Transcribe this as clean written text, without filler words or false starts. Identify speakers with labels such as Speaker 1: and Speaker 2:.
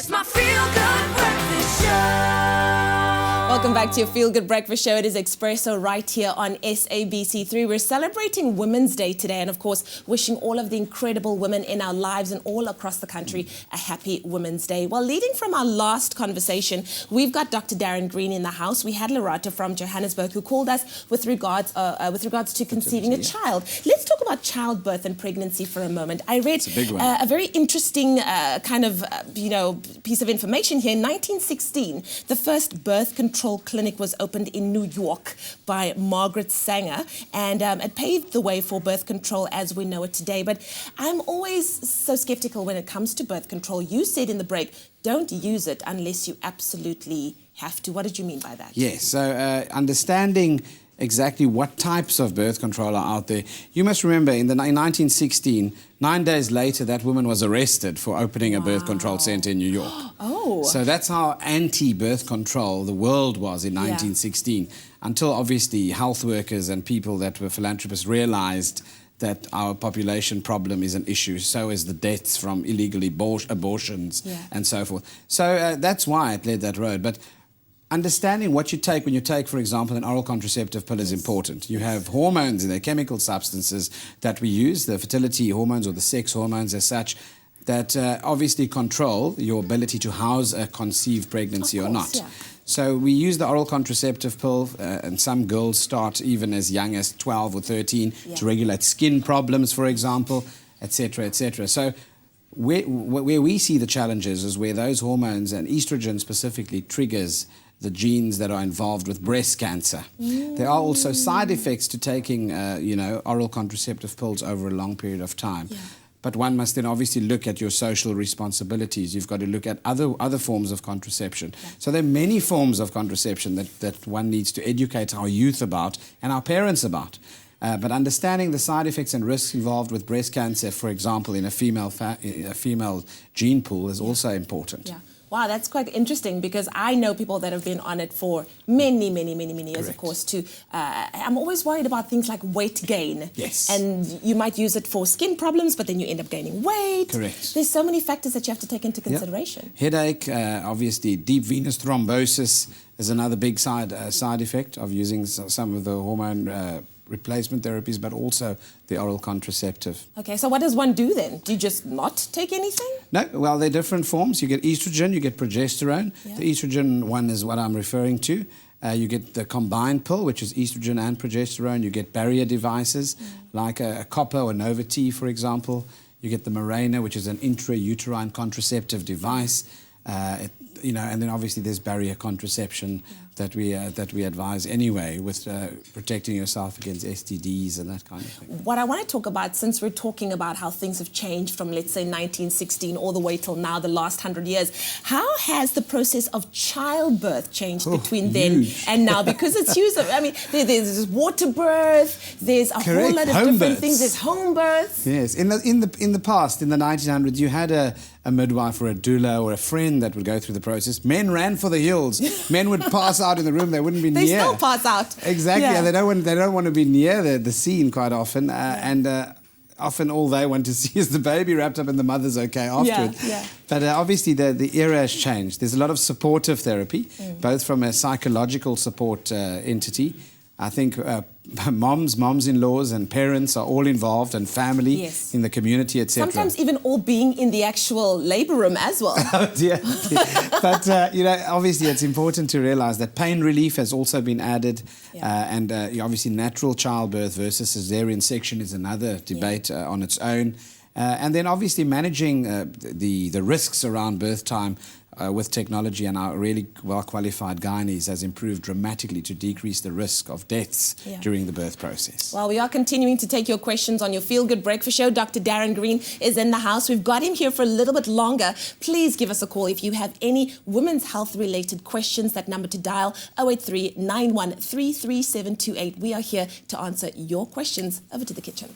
Speaker 1: It's my feel-good breakfast show.
Speaker 2: Welcome back to your Feel Good Breakfast Show. It is Expresso right here on SABC3. We're celebrating Women's Day today and, of course, wishing all of the incredible women in our lives and all across the country a happy Women's Day. Well, leading from our last conversation, we've got Dr. Darren Green in the house. We had Loretta from Johannesburg who called us with regards to conceiving a child. Let's talk about childbirth and pregnancy for a moment. I read a very interesting piece of information here. In 1916, the first birth control clinic was opened in New York by Margaret Sanger, and it paved the way for birth control as we know it today. But I'm always so skeptical when it comes to birth control. You said in the break, don't use it unless you absolutely have to. What did you mean by that?
Speaker 3: Yes, so understanding exactly what types of birth control are out there. You must remember in 1916, 9 days later, that woman was arrested for opening a birth control center in New York.
Speaker 2: Oh.
Speaker 3: So that's how anti-birth control the world was in 1916, until obviously health workers and people that were philanthropists realized that our population problem is an issue. So is the deaths from illegal abortions and so forth. So that's why it led that road. But understanding what you take when you take, for example, an oral contraceptive pill is important. You have hormones in there, chemical substances that we use, the fertility hormones or the sex hormones as such, that obviously control your ability to house a conceived pregnancy or not.
Speaker 2: Yeah.
Speaker 3: So we use the oral contraceptive pill, and some girls start even as young as 12 or 13 to regulate skin problems, for example, etc., etc. So where we see the challenges is where those hormones, and estrogen specifically, triggers the genes that are involved with breast cancer. There are also side effects to taking, oral contraceptive pills over a long period of time. But one must then obviously look at your social responsibilities. You've got to look at other forms of contraception. So there are many forms of contraception that one needs to educate our youth about and our parents about. But understanding the side effects and risks involved with breast cancer, for example, in a female gene pool is also important.
Speaker 2: Yeah. Wow, that's quite interesting because I know people that have been on it for many years, of course, too. I'm always worried about things like weight gain.
Speaker 3: Yes.
Speaker 2: And you might use it for skin problems, but then you end up gaining weight.
Speaker 3: Correct.
Speaker 2: There's so many factors that you have to take into consideration.
Speaker 3: Headache, obviously deep venous thrombosis is another big side effect of using some of the hormone replacement therapies, but also the oral contraceptive.
Speaker 2: Okay, so what does one do then? Do you just not take anything?
Speaker 3: No, well, they're different forms. You get estrogen, you get progesterone. The estrogen one is what I'm referring to. You get the combined pill, which is estrogen and progesterone. You get barrier devices, like a copper or Nova-T, for example. You get the Mirena, which is an intrauterine contraceptive device. And then obviously there's barrier contraception that we advise anyway, with protecting yourself against STDs and that kind of thing.
Speaker 2: What I want to talk about, since we're talking about how things have changed from, let's say, 1916 all the way till now, the last 100 years, how has the process of childbirth changed between then and now? Because it's used, I mean, there's water birth, there's a whole lot of different things, there's home births.
Speaker 3: Yes, in the past, in the 1900s, you had a midwife or a doula or a friend that would go through the process. Men ran for the hills. Men would pass out in the room. They wouldn't be near.
Speaker 2: They still pass out.
Speaker 3: Exactly.
Speaker 2: Yeah.
Speaker 3: And they don't want to be near the scene quite often. Often all they want to see is the baby wrapped up and the mother's okay afterwards. But obviously the era has changed. There's a lot of supportive therapy, both from a psychological support entity. I think moms-in-laws and parents are all involved, and family in the community, etc.
Speaker 2: Sometimes even all being in the actual labor room as well.
Speaker 3: But, obviously it's important to realize that pain relief has also been added. And obviously natural childbirth versus cesarean section is another debate on its own. And then obviously managing the risks around birth time with technology and our really well-qualified gynaes has improved dramatically to decrease the risk of deaths during the birth process.
Speaker 2: Well, we are continuing to take your questions on your Feel Good Breakfast Show. Dr. Darren Green is in the house. We've got him here for a little bit longer. Please give us a call if you have any women's health-related questions. That number to dial, 083 91 33728. We are here to answer your questions. Over to the kitchen.